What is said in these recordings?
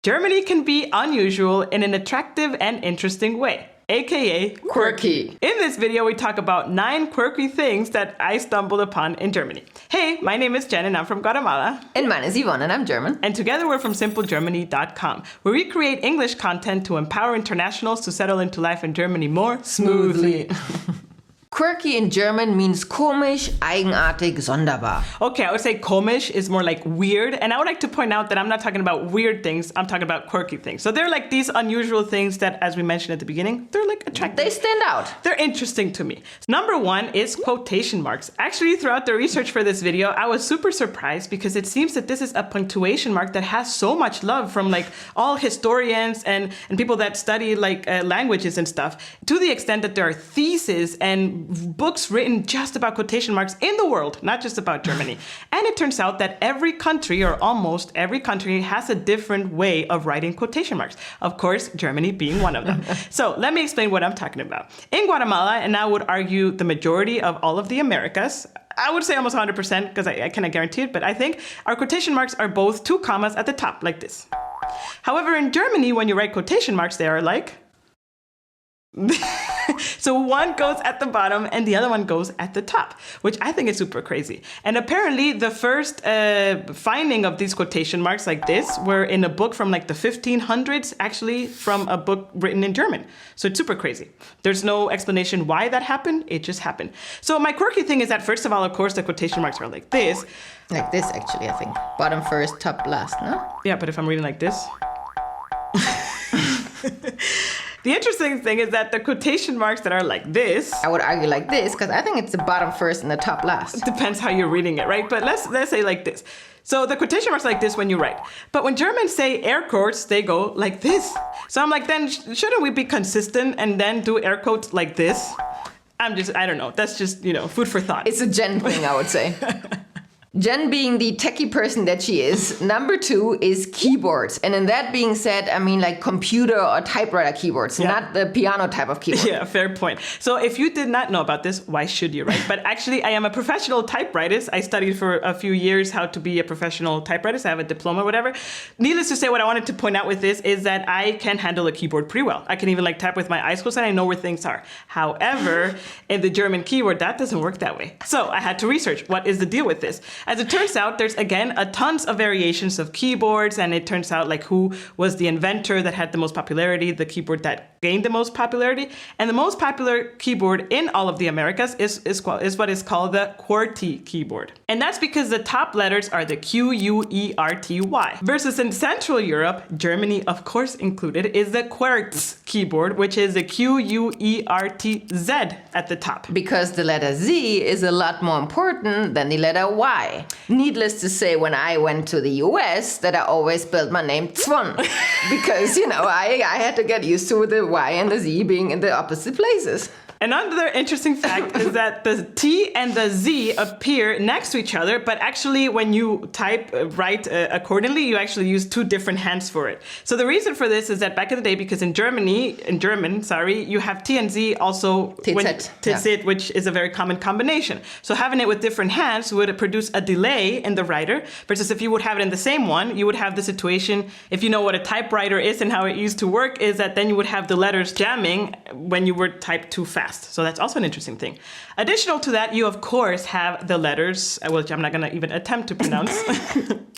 Germany can be unusual in an attractive and interesting way, aka Quirky. In this video, we talk about 9 quirky things that I stumbled upon in Germany. Hey, my name is Jen and I'm from Guatemala. And mine is Yvonne and I'm German. And together we're from simplegermany.com, where we create English content to empower internationals to settle into life in Germany more smoothly. Quirky in German means komisch, eigenartig, sonderbar. Okay, I would say komisch is more like weird. And I would like to point out that I'm not talking about weird things. I'm talking about quirky things. So they're like these unusual things that, as we mentioned at the beginning, they're like attractive. They stand out. They're interesting to me. Number 1 is quotation marks. Actually, throughout the research for this video, I was super surprised because it seems that this is a punctuation mark that has so much love from like all historians and people that study like languages and stuff, to the extent that there are theses and books written just about quotation marks in the world, not just about Germany. And it turns out that every country, or almost every country, has a different way of writing quotation marks. Of course, Germany being one of them. So let me explain what I'm talking about. In Guatemala, and I would argue the majority of all of the Americas, I would say almost 100% because I cannot guarantee it, but I think our quotation marks are both 2 commas at the top, like this. However, in Germany, when you write quotation marks, they are like... So one goes at the bottom and the other one goes at the top, which I think is super crazy. And apparently the first finding of these quotation marks like this were in a book from like the 1500s, actually from a book written in German. So it's super crazy. There's no explanation why that happened. It just happened. So my quirky thing is that, first of all, of course, the quotation marks are like this. Like this, actually, I think. Bottom first, top last, no? Yeah, but if I'm reading like this... The interesting thing is that the quotation marks that are like this... I would argue like this, because I think it's the bottom first and the top last. Depends how you're reading it, right? But let's say like this. So the quotation marks like this when you write. But when Germans say air quotes, they go like this. So I'm like, then shouldn't we be consistent and then do air quotes like this? I don't know. That's just, food for thought. It's a Jen thing, I would say. Jen being the techie person that she is. Number 2 is keyboards. And in that being said, I mean like computer or typewriter keyboards, not the piano type of keyboard. Yeah, fair point. So if you did not know about this, why should you, right? But actually, I am a professional typewriter. I studied for a few years how to be a professional typewriter. So I have a diploma, whatever. Needless to say, what I wanted to point out with this is that I can handle a keyboard pretty well. I can even like type with my eyes closed and I know where things are. However, in the German keyboard, that doesn't work that way. So I had to research what is the deal with this. As it turns out, there's again a tons of variations of keyboards, and it turns out like who was the inventor that had the most popularity, the keyboard that gained the most popularity. And the most popular keyboard in all of the Americas is what is called the QWERTY keyboard. And that's because the top letters are the QUERTY. Versus in Central Europe, Germany of course included, is the QWERTZ keyboard, which is the QUERTZ at the top. Because the letter Z is a lot more important than the letter Y. Needless to say, when I went to the US, that I always spelled my name Zwon. Because, I had to get used to the Y and the Z being in the opposite places. Another interesting fact is that the T and the Z appear next to each other, but actually when you write accordingly, you actually use 2 different hands for it. So the reason for this is that back in the day, because in German, you have T and Z also, TZ, which is a very common combination. So having it with different hands would produce a delay in the writer, versus if you would have it in the same one, you would have the situation, if you know what a typewriter is and how it used to work, is that then you would have the letters jamming when you were typed too fast. So that's also an interesting thing. Additional to that, you of course have the letters, which I'm not going to even attempt to pronounce.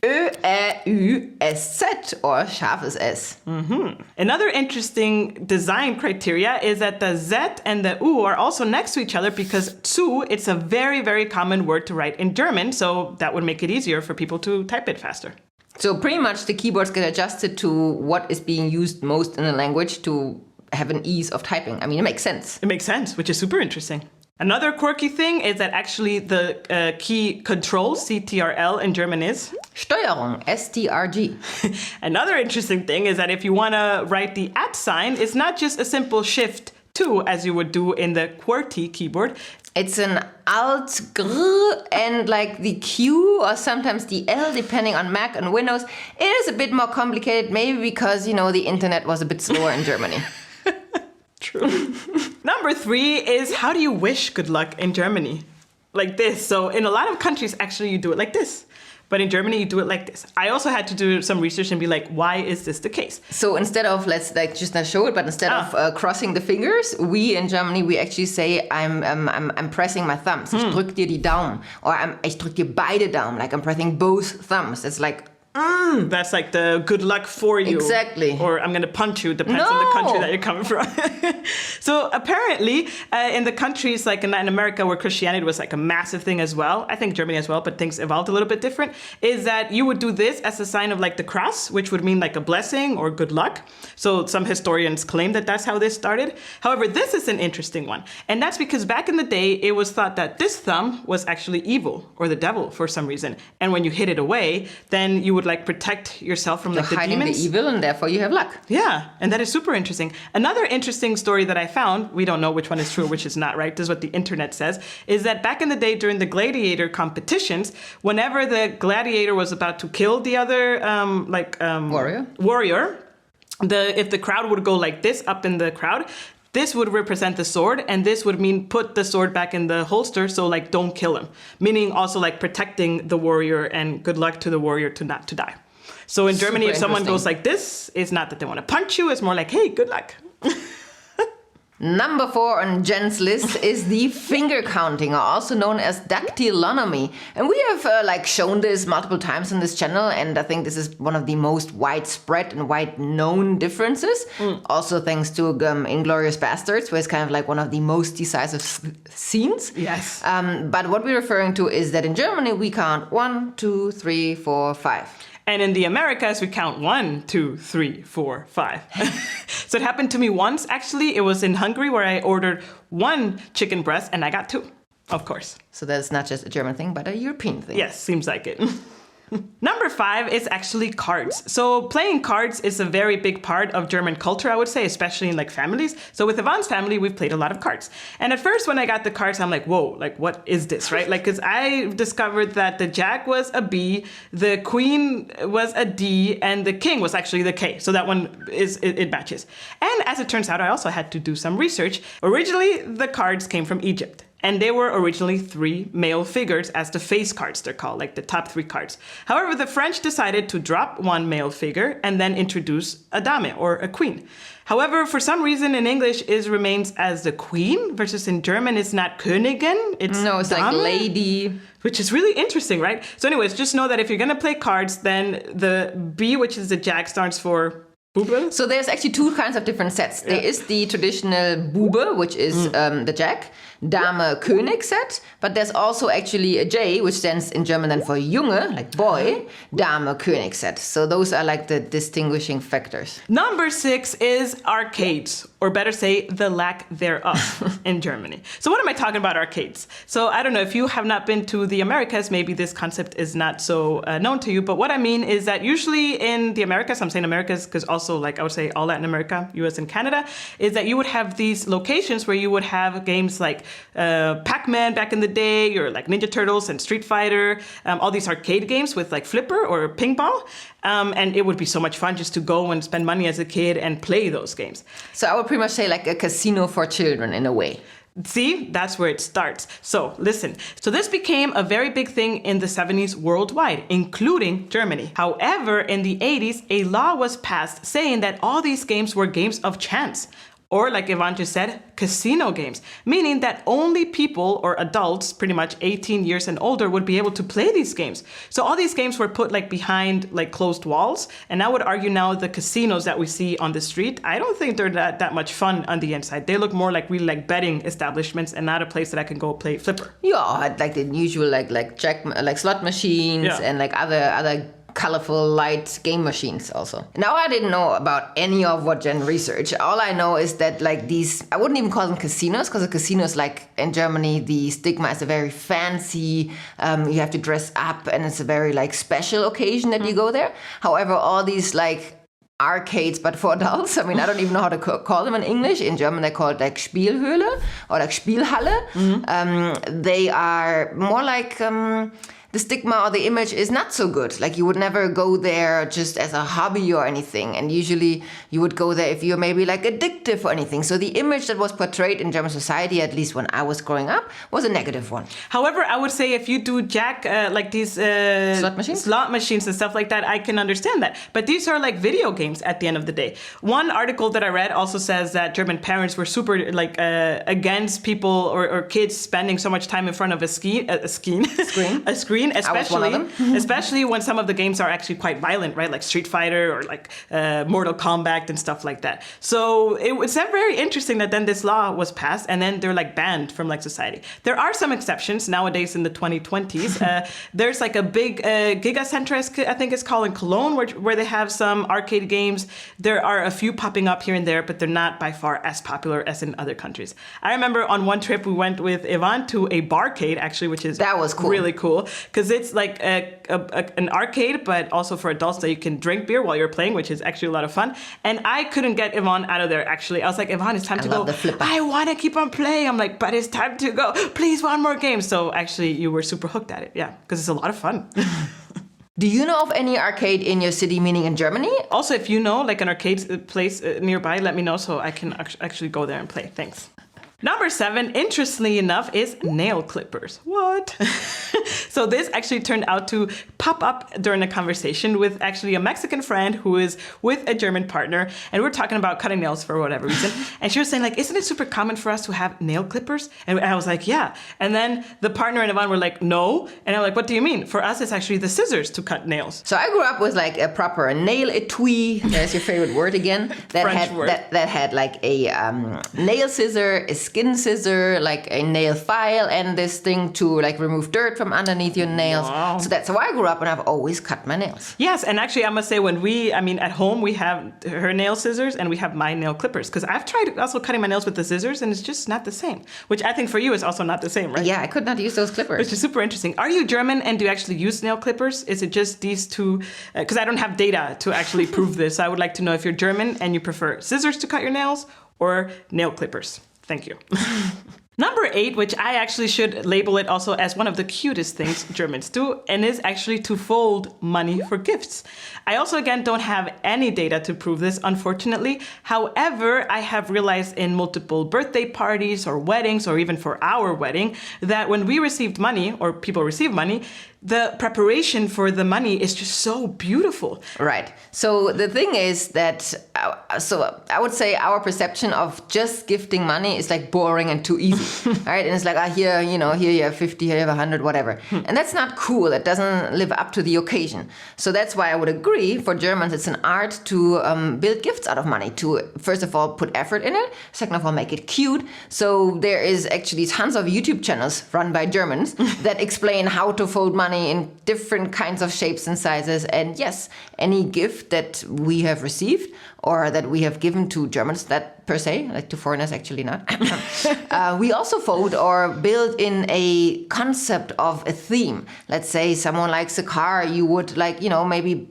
Ö-Ä-U-S-Z or scharfes S. Mm-hmm. Another interesting design criteria is that the Z and the U are also next to each other because zu, it's a very, very common word to write in German. So that would make it easier for people to type it faster. So pretty much the keyboards get adjusted to what is being used most in the language to have an ease of typing. I mean, it makes sense. It makes sense, which is super interesting. Another quirky thing is that actually the key control, CTRL in German is? Steuerung, STRG. Another interesting thing is that if you want to write the @ sign, it's not just a simple shift 2 as you would do in the QWERTY keyboard. It's an Alt, Gr, and like the Q or sometimes the L, depending on Mac and Windows. It is a bit more complicated, maybe because, the internet was a bit slower in Germany. True. Number 3 is, how do you wish good luck in Germany? Like this. So in a lot of countries, actually, you do it like this. But in Germany, you do it like this. I also had to do some research and be like, why is this the case? So instead of, let's like just not show it, but instead of crossing the fingers, we in Germany, we actually say, I'm pressing my thumbs. Ich drück dir die Daumen. Or ich drück dir beide Daumen. Like I'm pressing both thumbs. It's like, that's like the good luck for you. Exactly. Or I'm going to punch you, depends on the country that you're coming from. So apparently, in the countries like in Latin America where Christianity was like a massive thing as well, I think Germany as well, but things evolved a little bit different, is that you would do this as a sign of like the cross, which would mean like a blessing or good luck. So some historians claim that that's how this started. However, this is an interesting one. And that's because back in the day, it was thought that this thumb was actually evil or the devil for some reason. And when you hid it away, then you would like protect yourself from like the hiding demons. the evil, and therefore you have luck. Yeah, and that is super interesting. Another interesting story that I found, we don't know which one is true, which is not, right? This is what the internet says, is that back in the day during the gladiator competitions, whenever the gladiator was about to kill the other warrior, if the crowd would go like this up in the crowd, this would represent the sword, and this would mean put the sword back in the holster, so like don't kill him. Meaning also like protecting the warrior and good luck to the warrior to not to die. So in Germany, if someone goes like this, it's not that they want to punch you, it's more like, hey, good luck. Number 4 on Jen's list is the finger counting, or also known as dactylonomy. And we have shown this multiple times on this channel, and I think this is one of the most widespread and wide-known differences. Also thanks to Inglourious Basterds, where it's kind of like one of the most decisive scenes. Yes. But what we're referring to is that in Germany, we count 1, 2, 3, 4, 5. And in the Americas, we count 1, 2, 3, 4, 5. So it happened to me once, actually. It was in Hungary where I ordered 1 chicken breast and I got 2, of course. So that's not just a German thing, but a European thing. Yes, seems like it. Number 5 is actually cards. So playing cards is a very big part of German culture, I would say, especially in like families. So with Yvonne's family, we've played a lot of cards. And at first when I got the cards, I'm like, whoa, like what is this, right? Like, because I discovered that the jack was a B, the queen was a D, and the king was actually the K. So that one it matches. And as it turns out, I also had to do some research. Originally, the cards came from Egypt. And they were originally 3 male figures as the face cards, they're called, like the top 3 cards. However, the French decided to drop 1 male figure and then introduce a dame, or a queen. However, for some reason in English, it remains as the queen, versus in German, it's not Königin, it's it's Dame, like lady. which is really interesting, right? So anyways, just know that if you're going to play cards, then the B, which is the jack, stands for Bube. So there's actually 2 kinds of different sets. There is the traditional Bube, which is the jack, Dame König set, but there's also actually a J, which stands in German then for Junge, like boy, Dame König set. So those are like the distinguishing factors. Number 6 is arcades, or better say, the lack thereof in Germany. So what am I talking about arcades? So I don't know, if you have not been to the Americas, maybe this concept is not so known to you, but what I mean is that usually in the Americas, I'm saying Americas because also like I would say all Latin America, US and Canada, is that you would have these locations where you would have games like Pac-Man back in the day, or like Ninja Turtles and Street Fighter, all these arcade games with like flipper or ping pong. And it would be so much fun just to go and spend money as a kid and play those games. So I would pretty much say like a casino for children in a way. See, that's where it starts. So listen, so this became a very big thing in the 70s worldwide, including Germany. However, in the 80s, a law was passed saying that all these games were games of chance. Or like Yvonne just said, casino games, meaning that only people or adults, pretty much 18 years and older, would be able to play these games. So all these games were put like behind like closed walls. And I would argue now the casinos that we see on the street, I don't think they're that much fun on the inside. They look more like really like betting establishments and not a place that I can go play flipper. Yeah, like the usual like slot machines and like other colorful light game machines also. Now I didn't know about any of what Jen researched. All I know is that like these, I wouldn't even call them casinos, because a casino is like in Germany, the stigma is a very fancy, you have to dress up and it's a very like special occasion that you go there. However, all these like arcades, but for adults. I mean, I don't even know how to call them in English. In German, they call it like Spielhöhle or like Spielhalle. They are more like the stigma or the image is not so good. Like you would never go there just as a hobby or anything. And usually you would go there if you're maybe like addictive or anything. So the image that was portrayed in German society, at least when I was growing up, was a negative one. However, I would say if you do jack, like these slot machines and stuff like that, I can understand that. But these are like video games at the end of the day. One article that I read also says that German parents were super like against people or kids spending so much time in front of a screen, especially when some of the games are actually quite violent, right? Like Street Fighter or like Mortal Kombat and stuff like that. So it was very interesting that then this law was passed and then they're like banned from like society. There are some exceptions nowadays in the 2020s. There's like a big Gigacenter, I think it's called, in Cologne, where they have some arcade games. There are a few popping up here and there, but they're not by far as popular as in other countries. I remember on one trip we went with Ivan to a barcade, actually, which is that was cool. Really cool, because it's like an arcade, but also for adults that you can drink beer while you're playing, which is actually a lot of fun. And I couldn't get Ivan out of there, actually. I was like, Ivan, it's time to go. I want to keep on playing. I'm like, but it's time to go. Please, one more game. So actually, you were super hooked at it. Yeah, because it's a lot of fun. Do you know of any arcade in your city, meaning in Germany? Also, if you know like an arcade place nearby, let me know so I can actually go there and play. Thanks. Number 7, interestingly enough, is nail clippers. What? So this actually turned out to pop up during a conversation with actually a Mexican friend who is with a German partner. And we're talking about cutting nails for whatever reason. And she was saying like, isn't it super common for us to have nail clippers? And I was like, yeah. And then the partner and Ivan were like, no. And I'm like, what do you mean? For us, it's actually the scissors to cut nails. So I grew up with like a proper nail etui. There's your favorite word again. That had like a nail scissor, a skin scissor, like a nail file, and this thing to like remove dirt from underneath your nails. Wow. So that's how I grew up, and I've always cut my nails. Yes, and actually I must say at home we have her nail scissors and we have my nail clippers, because I've tried also cutting my nails with the scissors and it's just not the same, which I think for you is also not the same, right? Yeah, I could not use those clippers. Which is super interesting. Are you German and do you actually use nail clippers? Is it just these two? Because I don't have data to actually prove this. So I would like to know if you're German and you prefer scissors to cut your nails or nail clippers. Thank you. Number 8, which I actually should label it also as one of the cutest things Germans do, and is actually to fold money for gifts. I also, again, don't have any data to prove this, unfortunately. However, I have realized in multiple birthday parties or weddings, or even for our wedding, that when we received money, or people receive money, the preparation for the money is just so beautiful. Right. So the thing is that, I would say our perception of just gifting money is like boring and too easy. Right? And it's like, here you have 50, here you have 100, whatever. And that's not cool. That doesn't live up to the occasion. So that's why I would agree, for Germans, it's an art to build gifts out of money, to, first of all, put effort in it. Second of all, make it cute. So there is actually tons of YouTube channels run by Germans that explain how to fold money in different kinds of shapes and sizes. And yes, any gift that we have received or that we have given to Germans, that per se, like to foreigners, actually not. We also fold or build in a concept of a theme. Let's say someone likes a car, you would like, maybe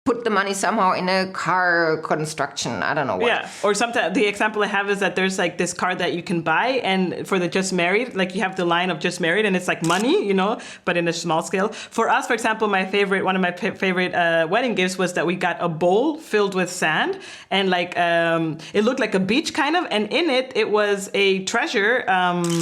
put the money somehow in a car construction. I don't know what. Yeah, or sometimes the example I have is that there's like this car that you can buy, and for the just married, like you have the line of just married, and it's like money, but in a small scale. For us, for example, one of my favorite wedding gifts was that we got a bowl filled with sand, and like it looked like a beach kind of, and in it was a treasure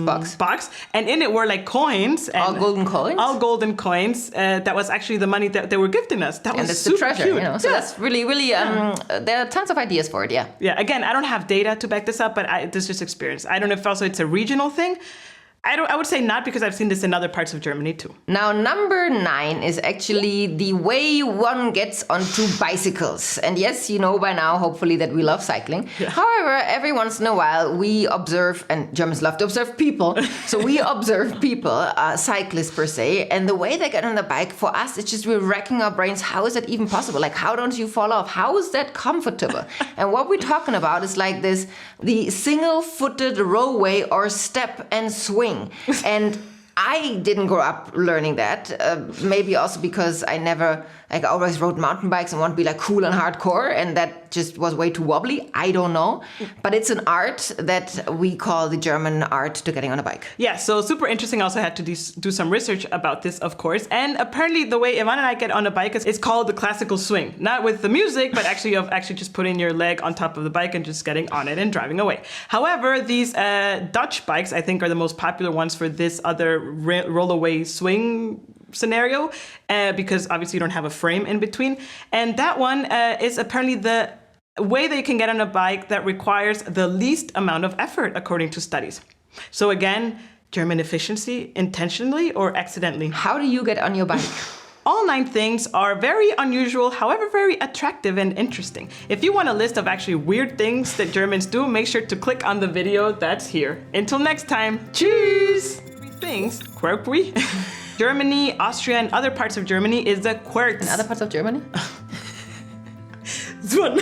box, and in it were like coins. And all golden coins. That was actually the money that they were gifting us. That was super treasure. cute. So that's really, really, there are tons of ideas for it, yeah. Yeah, again, I don't have data to back this up, but this is just experience. I don't know if also it's a regional thing. I would say not, because I've seen this in other parts of Germany too. Now, number 9 is actually the way one gets onto bicycles. And yes, you know by now, hopefully, that we love cycling. Yeah. However, every once in a while, we observe, and Germans love to observe people, so we observe people, cyclists per se, and the way they get on the bike, for us, it's just we're racking our brains. How is that even possible? Like, how don't you fall off? How is that comfortable? And what we're talking about is like the single-footed rowway or step and swing. And I didn't grow up learning that, maybe also because I never Like I always rode mountain bikes and want to be like cool and hardcore, and that just was way too wobbly. I don't know. But it's an art that we call the German art to getting on a bike. Yeah, so super interesting. I also had to do some research about this, of course. And apparently the way Ivan and I get on a bike is called the classical swing. Not with the music, but actually of just putting your leg on top of the bike and just getting on it and driving away. However, these Dutch bikes, I think, are the most popular ones for this other roll-away swing scenario, because obviously you don't have a frame in between. And that one is apparently the way that you can get on a bike that requires the least amount of effort, according to studies. So again, German efficiency, intentionally or accidentally. How do you get on your bike? All 9 things are very unusual, however very attractive and interesting. If you want a list of actually weird things that Germans do, make sure to click on the video that's here. Until next time, cheers! 3 things, Quirky. Germany, Austria, and other parts of Germany is the Quirks. In other parts of Germany? This one.